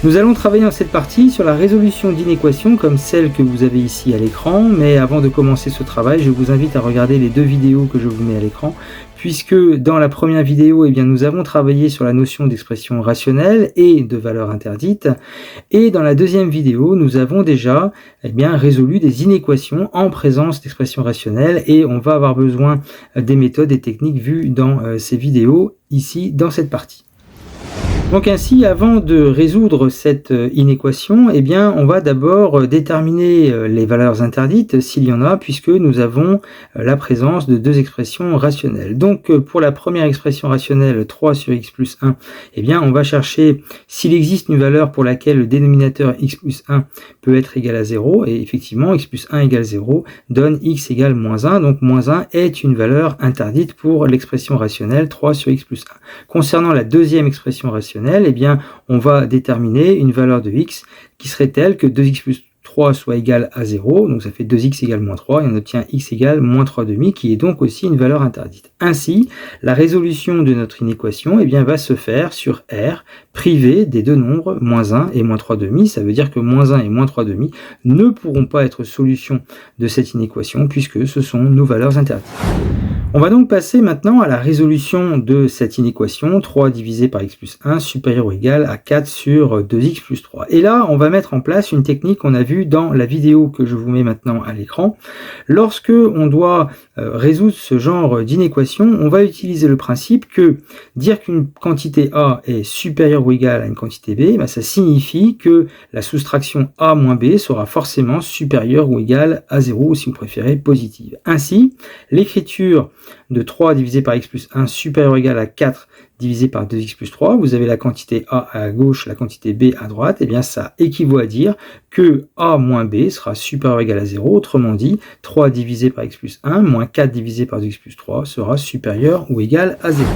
Nous allons travailler dans cette partie sur la résolution d'inéquations comme celle que vous avez ici à l'écran, mais avant de commencer ce travail, je vous invite à regarder les deux vidéos que je vous mets à l'écran, puisque dans la première vidéo, eh bien, nous avons travaillé sur la notion d'expression rationnelle et de valeur interdite, et dans la deuxième vidéo, nous avons déjà résolu des inéquations en présence d'expressions rationnelles, et on va avoir besoin des méthodes et techniques vues dans ces vidéos, ici, dans cette partie. Donc ainsi, avant de résoudre cette inéquation, eh bien, on va d'abord déterminer les valeurs interdites, s'il y en a, puisque nous avons la présence de deux expressions rationnelles. Donc pour la première expression rationnelle, 3 sur x plus 1, eh bien, on va chercher s'il existe une valeur pour laquelle le dénominateur x plus 1 peut être égal à 0, et effectivement, x plus 1 égale 0 donne x égale moins 1, donc moins 1 est une valeur interdite pour l'expression rationnelle 3 sur x plus 1. Concernant la deuxième expression rationnelle, eh bien, on va déterminer une valeur de x qui serait telle que 2x plus 3 soit égal à 0, donc ça fait 2x égale moins 3, et on obtient x égale moins 3,5, qui est donc aussi une valeur interdite. Ainsi, la résolution de notre inéquation eh bien, va se faire sur R, privé des deux nombres, moins 1 et moins 3,5, ça veut dire que moins 1 et moins 3,5 ne pourront pas être solution de cette inéquation, puisque ce sont nos valeurs interdites. On va donc passer maintenant à la résolution de cette inéquation, 3 divisé par x plus 1 supérieur ou égal à 4 sur 2x plus 3. Et là, on va mettre en place une technique qu'on a vue dans la vidéo que je vous mets maintenant à l'écran. Lorsque on doit résoudre ce genre d'inéquation, on va utiliser le principe que dire qu'une quantité A est supérieure ou égale à une quantité B, ça signifie que la soustraction A moins B sera forcément supérieure ou égale à 0, ou si vous préférez, positive. Ainsi, l'écriture de 3 divisé par x plus 1 supérieur ou égal à 4 divisé par 2x plus 3, vous avez la quantité A à gauche, la quantité B à droite, et bien ça équivaut à dire que A moins B sera supérieur ou égal à 0, autrement dit, 3 divisé par x plus 1 moins 4 divisé par 2x plus 3 sera supérieur ou égal à 0.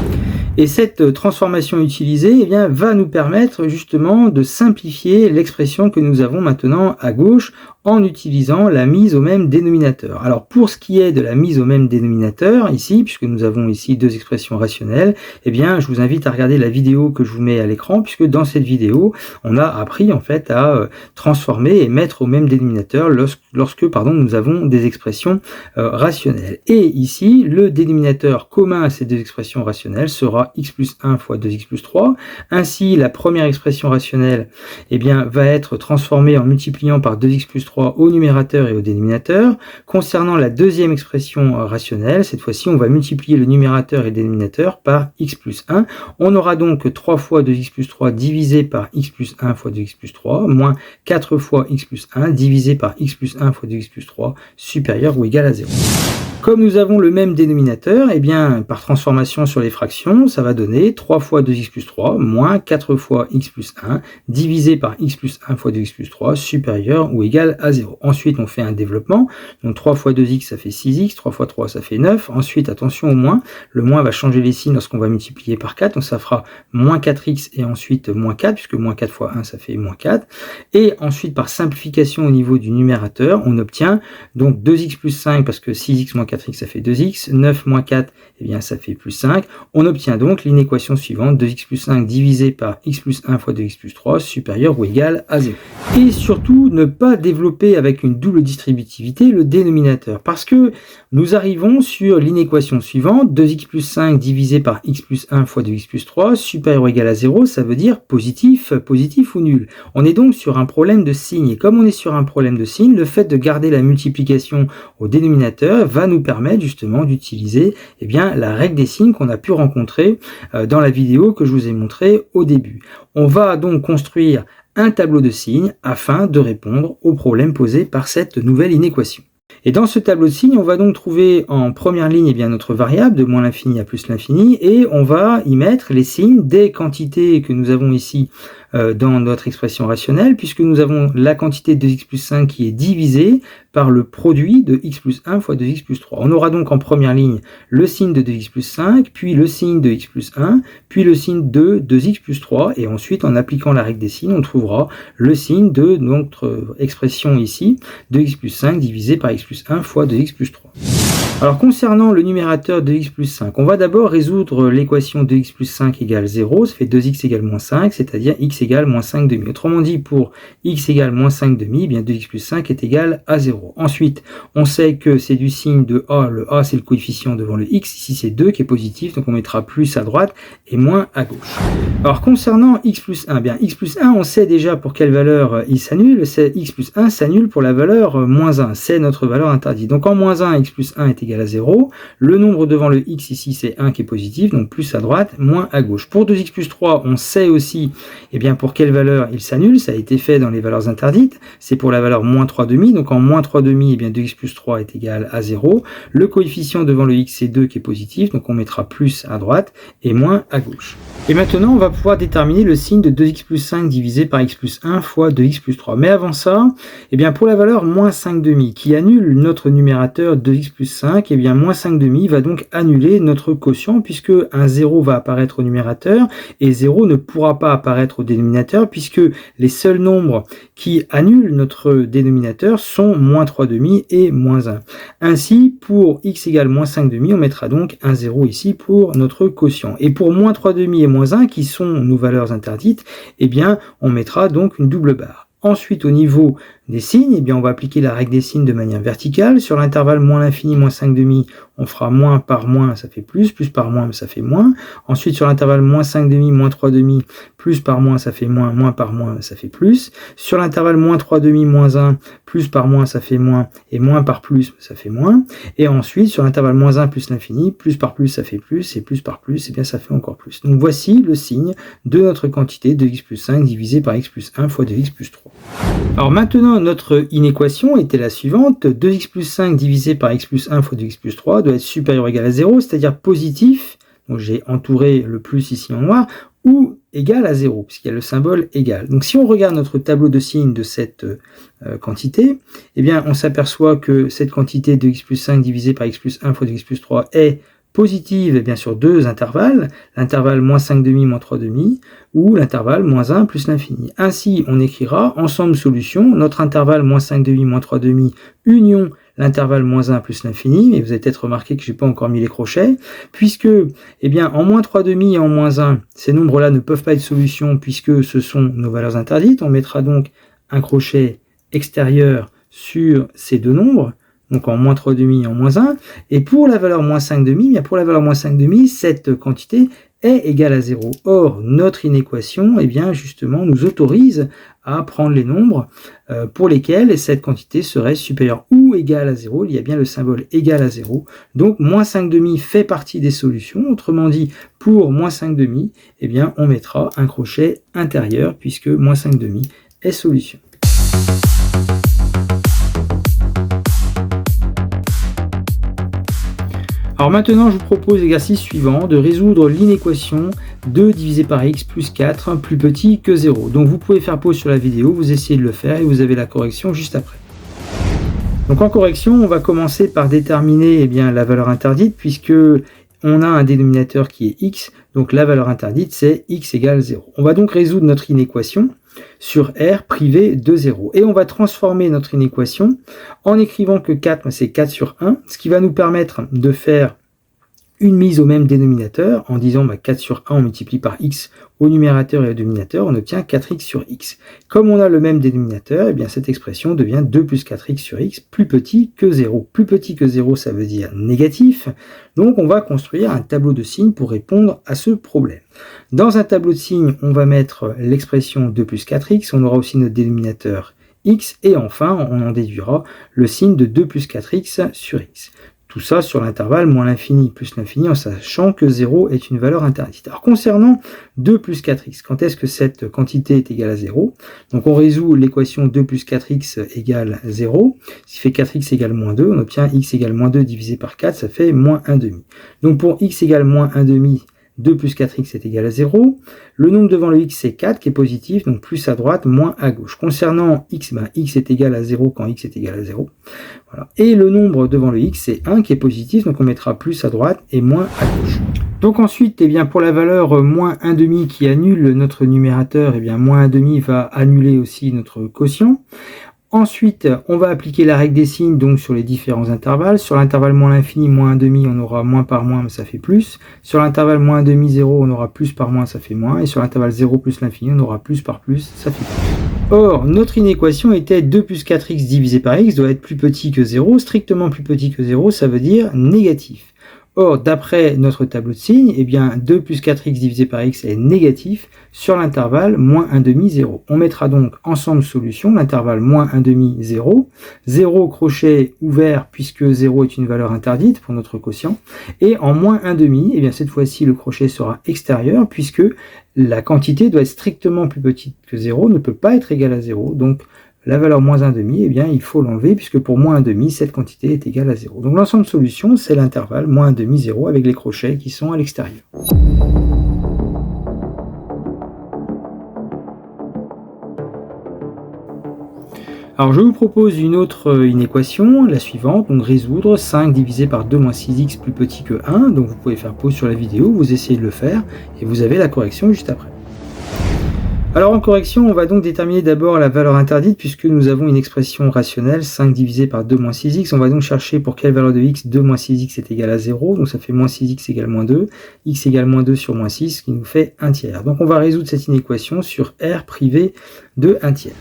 Et cette transformation utilisée eh bien, va nous permettre justement de simplifier l'expression que nous avons maintenant à gauche en utilisant la mise au même dénominateur. Alors pour ce qui est de la mise au même dénominateur, ici, puisque nous avons ici deux expressions rationnelles, eh bien je vous invite à regarder la vidéo que je vous mets à l'écran, puisque dans cette vidéo, on a appris en fait à transformer et mettre au même dénominateur lorsque nous avons des expressions rationnelles. Et ici, le dénominateur commun à ces deux expressions rationnelles sera x plus 1 fois 2x plus 3. Ainsi, la première expression rationnelle eh bien, va être transformée en multipliant par 2x plus 3 au numérateur et au dénominateur. Concernant la deuxième expression rationnelle, cette fois-ci, on va multiplier le numérateur et le dénominateur par x plus 1. On aura donc 3 fois 2x plus 3 divisé par x plus 1 fois 2x plus 3, moins 4 fois x plus 1 divisé par x plus 1 fois 2x plus 3, supérieur ou égal à 0. Comme nous avons le même dénominateur, eh bien, par transformation sur les fractions, ça va donner 3 fois 2x plus 3 moins 4 fois x plus 1 divisé par x plus 1 fois 2x plus 3 supérieur ou égal à 0. Ensuite, on fait un développement. Donc 3 fois 2x, ça fait 6x. 3 fois 3, ça fait 9. Ensuite, attention au moins. Le moins va changer les signes lorsqu'on va multiplier par 4. Donc ça fera moins 4x et ensuite moins 4, puisque moins 4 fois 1, ça fait moins 4. Et ensuite, par simplification au niveau du numérateur, on obtient donc 2x plus 5, parce que 6x moins 4x, ça fait 2x, 9 moins 4, eh bien, ça fait plus 5. On obtient donc l'inéquation suivante, 2x plus 5 divisé par x plus 1 fois 2x plus 3, supérieur ou égal à 0. Et surtout, ne pas développer avec une double distributivité le dénominateur, parce que nous arrivons sur l'inéquation suivante, 2x plus 5 divisé par x plus 1 fois 2x plus 3, supérieur ou égal à 0, ça veut dire positif, positif ou nul. On est donc sur un problème de signe, et comme on est sur un problème de signe, le fait de garder la multiplication au dénominateur va nous permettre justement d'utiliser eh bien, la règle des signes qu'on a pu rencontrer dans la vidéo que je vous ai montrée au début. On va donc construire un tableau de signes afin de répondre aux problèmes posés par cette nouvelle inéquation. Et dans ce tableau de signes, on va donc trouver en première ligne eh bien, notre variable de moins l'infini à plus l'infini, et on va y mettre les signes des quantités que nous avons ici dans notre expression rationnelle, puisque nous avons la quantité de x plus 5 qui est divisée par le produit de x plus 1 fois 2x plus 3. On aura donc en première ligne le signe de 2x plus 5, puis le signe de x plus 1, puis le signe de 2x plus 3, et ensuite en appliquant la règle des signes, on trouvera le signe de notre expression ici, 2x plus 5 divisé par x plus 1 fois 2x plus 3. Alors concernant le numérateur de x plus 5, on va d'abord résoudre l'équation de x plus 5 égale 0, ça fait 2x égale moins 5, c'est-à-dire x égale moins 5 demi. Autrement dit, pour x égale moins 5 demi, eh bien 2x plus 5 est égal à 0. Ensuite, on sait que c'est du signe de a, le a c'est le coefficient devant le x, ici c'est 2 qui est positif, donc on mettra plus à droite et moins à gauche. Alors concernant x plus 1, bien x plus 1, on sait déjà pour quelle valeur il s'annule, c'est x plus 1 s'annule pour la valeur moins 1, c'est notre valeur interdite. Donc en moins 1, x plus 1 est égal à 0, le nombre devant le x ici c'est 1 qui est positif, donc plus à droite, moins à gauche. Pour 2x plus 3, on sait aussi bien, pour quelle valeur il s'annule, ça a été fait dans les valeurs interdites, c'est pour la valeur moins 3 demi, donc en moins 3 demi, bien 2x plus 3 est égal à 0, le coefficient devant le x c'est 2 qui est positif, donc on mettra plus à droite et moins à gauche. Et maintenant on va pouvoir déterminer le signe de 2x plus 5 divisé par x plus 1 fois 2x plus 3. Mais avant ça, bien pour la valeur moins 5 demi qui annule notre numérateur 2x plus 5, bien moins 5 demi va donc annuler notre quotient puisque un 0 va apparaître au numérateur et 0 ne pourra pas apparaître au dénominateur puisque les seuls nombres qui annulent notre dénominateur sont moins 3 demi et moins 1. Ainsi, pour x égale moins 5 demi, on mettra donc un 0 ici pour notre quotient. Et pour moins 3 demi et moins 1, qui sont nos valeurs interdites, bien on mettra donc une double barre. Ensuite, au niveau des signes, on va appliquer la règle des signes de manière verticale. Sur l'intervalle moins l'infini, moins 5 demi, on fera moins par moins, ça fait plus par moins, ça fait moins. Ensuite, sur l'intervalle moins 5 demi, moins 3 demi, plus par moins, ça fait moins par moins, ça fait plus. Sur l'intervalle moins 3 demi, moins 1, plus par moins, ça fait moins, et moins par plus, ça fait moins. Et ensuite, sur l'intervalle moins 1 plus l'infini, plus par plus, ça fait plus, et plus par plus, bien ça fait encore plus. Donc voici le signe de notre quantité de x plus 5 divisé par x plus 1 fois 2x plus 3. Alors maintenant, notre inéquation était la suivante. 2x plus 5 divisé par x plus 1 fois 2x plus 3 doit être supérieur ou égal à 0, c'est-à-dire positif, donc j'ai entouré le plus ici en noir, ou égal à 0, puisqu'il y a le symbole égal. Donc si on regarde notre tableau de signes de cette quantité, on s'aperçoit que cette quantité de x plus 5 divisé par x plus 1 fois 2x plus 3 est positive bien sur deux intervalles, l'intervalle moins 5 demi moins 3 demi, ou l'intervalle moins 1 plus l'infini. Ainsi, on écrira ensemble solution, notre intervalle moins 5 demi moins 3 demi, union l'intervalle moins 1 plus l'infini, mais vous avez peut-être remarqué que je n'ai pas encore mis les crochets, puisque en moins 3 demi et en moins 1, ces nombres-là ne peuvent pas être solutions puisque ce sont nos valeurs interdites. On mettra donc un crochet extérieur sur ces deux nombres, donc en moins 3 demi et en moins 1, et pour la valeur moins 5 demi, cette quantité est égale à 0. Or, notre inéquation, justement, nous autorise à prendre les nombres pour lesquels cette quantité serait supérieure ou égale à 0. Il y a bien le symbole égal à 0. Donc, moins 5 demi fait partie des solutions. Autrement dit, pour moins 5 demi, on mettra un crochet intérieur puisque moins 5 demi est solution. Alors maintenant, je vous propose l'exercice suivant, de résoudre l'inéquation 2 divisé par x plus 4 plus petit que 0. Donc vous pouvez faire pause sur la vidéo, vous essayez de le faire et vous avez la correction juste après. Donc en correction, on va commencer par déterminer la valeur interdite puisque on a un dénominateur qui est x, donc la valeur interdite c'est x égale 0. On va donc résoudre notre inéquation sur R privé de 0. Et on va transformer notre inéquation en écrivant que 4, c'est 4 sur 1, ce qui va nous permettre de faire une mise au même dénominateur en disant 4 sur 1 on multiplie par x au numérateur et au dénominateur, on obtient 4x sur x. Comme on a le même dénominateur, cette expression devient 2 plus 4x sur x plus petit que 0. Plus petit que 0, ça veut dire négatif. Donc on va construire un tableau de signes pour répondre à ce problème. Dans un tableau de signes, on va mettre l'expression 2 plus 4x, on aura aussi notre dénominateur x, et enfin on en déduira le signe de 2 plus 4x sur x. Tout ça sur l'intervalle moins l'infini plus l'infini en sachant que 0 est une valeur interdite. Alors concernant 2 plus 4x, quand est-ce que cette quantité est égale à 0? Donc on résout l'équation 2 plus 4x égale 0, ce qui fait 4x égale moins 2, on obtient x égale moins 2 divisé par 4, ça fait moins 1 demi. Donc pour x égale moins 1 demi, 2 plus 4x est égal à 0. Le nombre devant le x, c'est 4 qui est positif, donc plus à droite, moins à gauche. Concernant x, x est égal à 0 quand x est égal à 0. Voilà. Et le nombre devant le x, c'est 1 qui est positif, donc on mettra plus à droite et moins à gauche. Donc ensuite, pour la valeur moins 1 demi qui annule notre numérateur, moins 1 demi va annuler aussi notre quotient. Ensuite, on va appliquer la règle des signes donc sur les différents intervalles. Sur l'intervalle moins l'infini, moins 1/2, on aura moins par moins, mais ça fait plus. Sur l'intervalle moins 1/2, 0, on aura plus par moins, ça fait moins. Et sur l'intervalle 0 plus l'infini, on aura plus par plus, ça fait plus. Or, notre inéquation était 2 plus 4x divisé par x doit être plus petit que 0. Strictement plus petit que 0, ça veut dire négatif. Or, d'après notre tableau de signes, eh bien 2 plus 4x divisé par x est négatif sur l'intervalle moins 1/2, 0. On mettra donc ensemble solution, l'intervalle moins 1/2, 0. 0 crochet ouvert puisque 0 est une valeur interdite pour notre quotient. Et en moins 1/2, eh bien cette fois-ci le crochet sera extérieur puisque la quantité doit être strictement plus petite que 0, ne peut pas être égale à 0. Donc la valeur moins 1/2, eh bien, il faut l'enlever puisque pour moins 1/2, cette quantité est égale à 0. Donc l'ensemble de solution, c'est l'intervalle moins 1/2, 0 avec les crochets qui sont à l'extérieur. Alors je vous propose une autre inéquation, la suivante, donc résoudre 5 divisé par 2 moins 6x plus petit que 1. Donc vous pouvez faire pause sur la vidéo, vous essayez de le faire et vous avez la correction juste après. Alors en correction, on va donc déterminer d'abord la valeur interdite puisque nous avons une expression rationnelle, 5 divisé par 2 moins 6x. On va donc chercher pour quelle valeur de x 2 moins 6x est égal à 0. Donc ça fait moins 6x égale moins 2. X égale moins 2 sur moins 6, ce qui nous fait 1 tiers. Donc on va résoudre cette inéquation sur R privé de 1 tiers.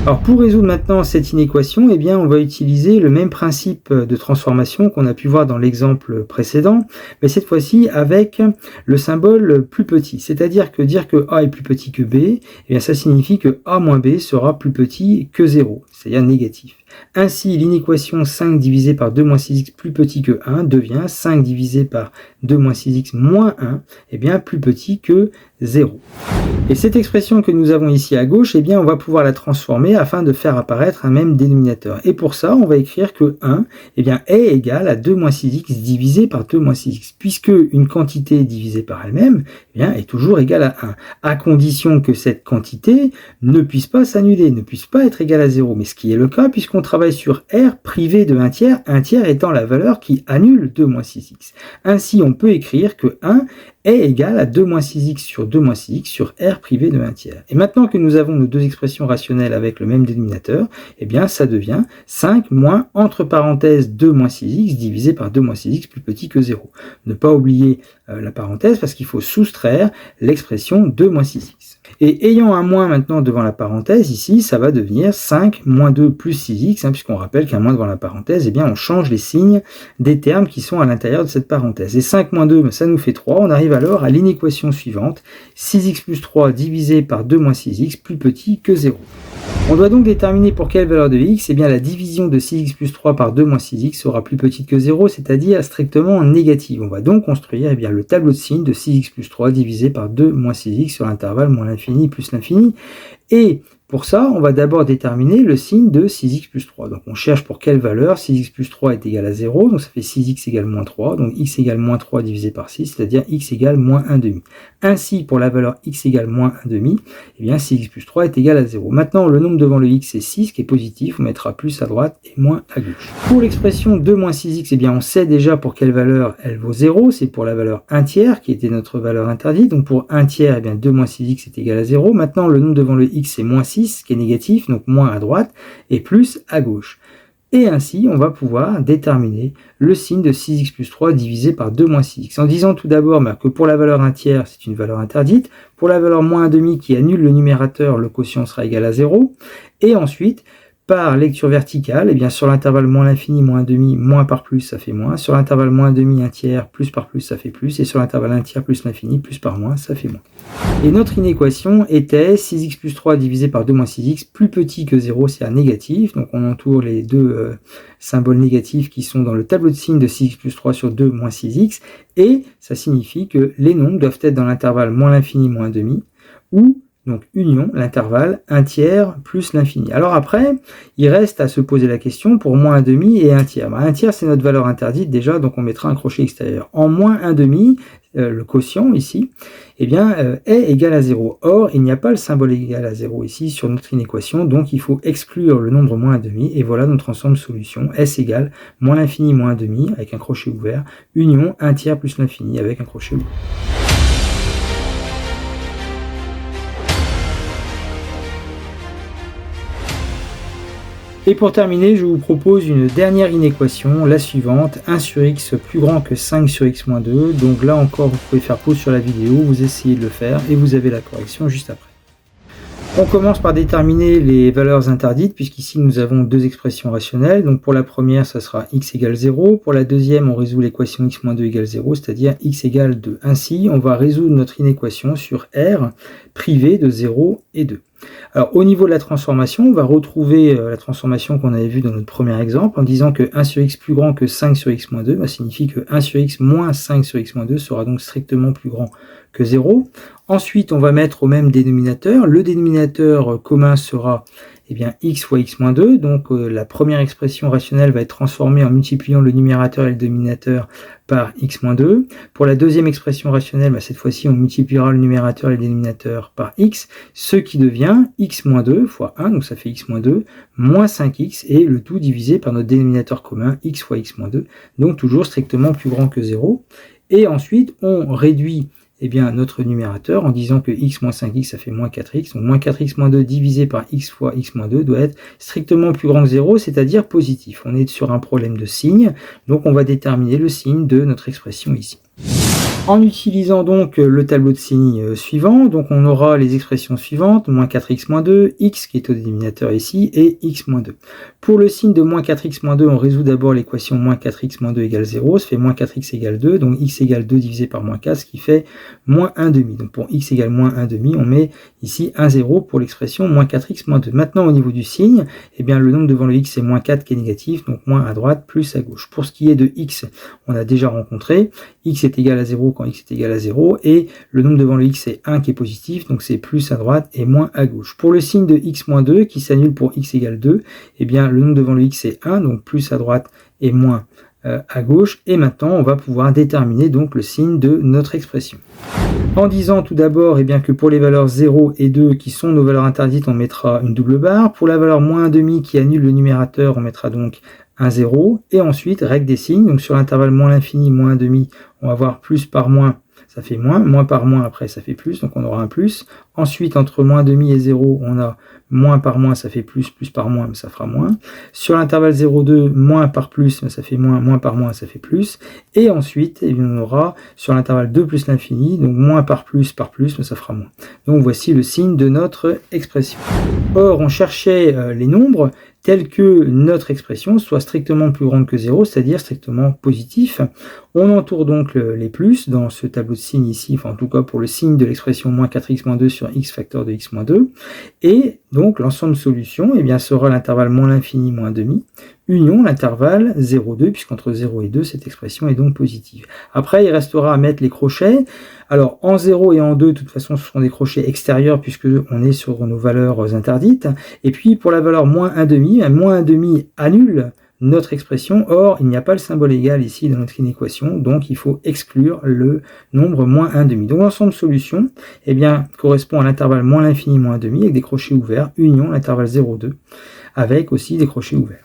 Alors pour résoudre maintenant cette inéquation, eh bien on va utiliser le même principe de transformation qu'on a pu voir dans l'exemple précédent, mais cette fois-ci avec le symbole plus petit. C'est-à-dire que dire que A est plus petit que B, eh bien ça signifie que A moins B sera plus petit que 0, c'est-à-dire négatif. Ainsi, l'inéquation 5 divisé par 2 moins 6x plus petit que 1 devient 5 divisé par 2 moins 6x moins 1, eh bien plus petit que 0. Et cette expression que nous avons ici à gauche, eh bien on va pouvoir la transformer afin de faire apparaître un même dénominateur. Et pour ça, on va écrire que 1 eh bien, est égal à 2 moins 6x divisé par 2 moins 6x, puisque une quantité divisée par elle-même eh bien, est toujours égale à 1, à condition que cette quantité ne puisse pas s'annuler, ne puisse pas être égale à 0, mais ce qui est le cas puisqu'on travaille sur R privé de 1 tiers étant la valeur qui annule 2 moins 6x. Ainsi, on peut écrire que 1 est égal à 2 moins 6x sur 2 moins 6x sur R privé de 1 tiers. Et maintenant que nous avons nos deux expressions rationnelles avec le même dénominateur, eh bien ça devient 5 moins, entre parenthèses, 2 moins 6x divisé par 2 moins 6x plus petit que 0. Ne pas oublier la parenthèse parce qu'il faut soustraire l'expression 2 moins 6x. Et ayant un moins maintenant devant la parenthèse, ici, ça va devenir 5 moins 2 plus 6x, puisqu'on rappelle qu'un moins devant la parenthèse, eh bien, on change les signes des termes qui sont à l'intérieur de cette parenthèse. Et 5 moins 2, ça nous fait 3. On arrive alors à l'inéquation suivante, 6x plus 3 divisé par 2 moins 6x plus petit que 0. On doit donc déterminer pour quelle valeur de x, eh bien la division de 6x plus 3 par 2 moins 6x sera plus petite que 0, c'est-à-dire strictement négative. On va donc construire eh bien, le tableau de signes de 6x plus 3 divisé par 2 moins 6x sur l'intervalle moins l'infini plus l'infini. Et pour ça, on va d'abord déterminer le signe de 6x plus 3. Donc on cherche pour quelle valeur 6x plus 3 est égal à 0, donc ça fait 6x égale moins 3, donc x égale moins 3 divisé par 6, c'est-à-dire x égale moins 1,5. Ainsi, pour la valeur x égale moins 1,5, eh bien 6x plus 3 est égal à 0. Maintenant, le nombre devant le x c'est 6, qui est positif, on mettra plus à droite et moins à gauche. Pour l'expression 2 moins 6x, eh bien on sait déjà pour quelle valeur elle vaut 0, c'est pour la valeur 1 tiers, qui était notre valeur interdite, donc pour 1 tiers, eh bien 2 moins 6x est égal à 0. Maintenant, le nombre devant le x c'est moins 6, qui est négatif, donc moins à droite, et plus à gauche. Et ainsi, on va pouvoir déterminer le signe de 6x plus 3 divisé par 2 moins 6x. En disant tout d'abord que pour la valeur 1 tiers, c'est une valeur interdite. Pour la valeur moins 1,5 qui annule le numérateur, le quotient sera égal à 0. Et ensuite, par lecture verticale, eh bien sur l'intervalle moins l'infini, moins 1,5, moins par plus, ça fait moins. Sur l'intervalle moins 1,5, 1 tiers, plus par plus, ça fait plus. Et sur l'intervalle 1 tiers plus l'infini, plus par moins, ça fait moins. Et notre inéquation était 6x plus 3 divisé par 2 moins 6x plus petit que 0, c'est un négatif. Donc on entoure les deux symboles négatifs qui sont dans le tableau de signes de 6x plus 3 sur 2 moins 6x. Et ça signifie que les nombres doivent être dans l'intervalle moins l'infini, moins 1,5 ou donc union, l'intervalle 1 tiers plus l'infini. Alors après, il reste à se poser la question pour moins 1,5 et 1 tiers. 1 tiers, c'est notre valeur interdite déjà, donc on mettra un crochet extérieur. En moins 1,5, le quotient ici, eh bien, est égal à 0. Or, il n'y a pas le symbole égal à 0 ici sur notre inéquation, donc il faut exclure le nombre moins 1,5, et voilà notre ensemble de solutions. S égale moins l'infini moins 1,5 avec un crochet ouvert, union 1 tiers plus l'infini avec un crochet ouvert. Et pour terminer, je vous propose une dernière inéquation, la suivante, 1 sur x plus grand que 5 sur x moins 2. Donc là encore, vous pouvez faire pause sur la vidéo, vous essayez de le faire et vous avez la correction juste après. On commence par déterminer les valeurs interdites, puisqu'ici nous avons deux expressions rationnelles. Donc pour la première, ça sera x égale 0. Pour la deuxième, on résout l'équation x moins 2 égale 0, c'est-à-dire x égale 2. Ainsi, on va résoudre notre inéquation sur R privé de 0 et 2. Alors au niveau de la transformation, on va retrouver la transformation qu'on avait vue dans notre premier exemple en disant que 1 sur x plus grand que 5 sur x moins 2 signifie que 1 sur x moins 5 sur x moins 2 sera donc strictement plus grand que 0. Ensuite, on va mettre au même dénominateur. Le dénominateur commun sera x fois x moins 2. Donc la première expression rationnelle va être transformée en multipliant le numérateur et le dénominateur par x moins 2. Pour la deuxième expression rationnelle, cette fois-ci, on multipliera le numérateur et le dénominateur par x, ce qui devient x moins 2 fois 1, donc ça fait x moins 2, moins 5x, et le tout divisé par notre dénominateur commun, x fois x moins 2, donc toujours strictement plus grand que 0. Et ensuite, on réduit notre numérateur en disant que x moins 5x ça fait moins 4x, donc moins 4x moins 2 divisé par x fois x moins 2 doit être strictement plus grand que 0, c'est-à-dire positif. On est sur un problème de signe, donc on va déterminer le signe de notre expression ici. En utilisant donc le tableau de signes suivant, donc on aura les expressions suivantes, moins 4x moins 2, x qui est au dénominateur ici, et x moins 2. Pour le signe de moins 4x moins 2, on résout d'abord l'équation moins 4x moins 2 égale 0, ça fait moins 4x égale 2, donc x égale 2 divisé par moins 4, ce qui fait moins 1 demi. Donc pour x égale moins 1 demi, on met ici 1 0 pour l'expression moins 4x moins 2. Maintenant au niveau du signe, le nombre devant le x c'est moins 4 qui est négatif, donc moins à droite, plus à gauche. Pour ce qui est de x, on a déjà rencontré, x est égal à 0 quand x est égal à 0, et le nombre devant le x c'est 1 qui est positif, donc c'est plus à droite et moins à gauche. Pour le signe de x moins 2 qui s'annule pour x égale 2, le nombre devant le x c'est 1, donc plus à droite et moins à gauche. Et maintenant on va pouvoir déterminer donc le signe de notre expression. En disant tout d'abord que pour les valeurs 0 et 2 qui sont nos valeurs interdites, on mettra une double barre. Pour la valeur moins 1,5 qui annule le numérateur, on mettra donc un 0, et ensuite règle des signes, donc sur l'intervalle moins l'infini, moins 1,5, on va avoir plus par moins, ça fait moins, moins par moins après ça fait plus, donc on aura un plus. Ensuite entre moins 1,5 et 0, on a moins par moins, ça fait plus, plus par moins, ça fera moins. Sur l'intervalle 0,2, moins par plus, ça fait moins, moins par moins, ça fait plus. Et ensuite, on aura sur l'intervalle 2 plus l'infini, donc moins par plus, ça fera moins. Donc voici le signe de notre expression. Or, on cherchait les nombres tels que notre expression soit strictement plus grande que 0, c'est-à-dire strictement positif. On entoure donc les plus dans ce tableau de signes ici, enfin en tout cas pour le signe de l'expression moins 4x moins 2 sur x facteur de x moins 2. Et donc l'ensemble solution sera l'intervalle moins l'infini moins 1,5 union l'intervalle 0,2, puisqu'entre 0 et 2, cette expression est donc positive. Après, il restera à mettre les crochets. Alors, en 0 et en 2, de toute façon, ce seront des crochets extérieurs, puisque on est sur nos valeurs interdites. Et puis, pour la valeur moins 1,5, moins 1,5 annule notre expression. Or, il n'y a pas le symbole égal ici dans notre inéquation, donc il faut exclure le nombre moins 1,5. Donc, l'ensemble solution correspond à l'intervalle moins l'infini moins 1,5, avec des crochets ouverts, union l'intervalle 0,2, avec aussi des crochets ouverts.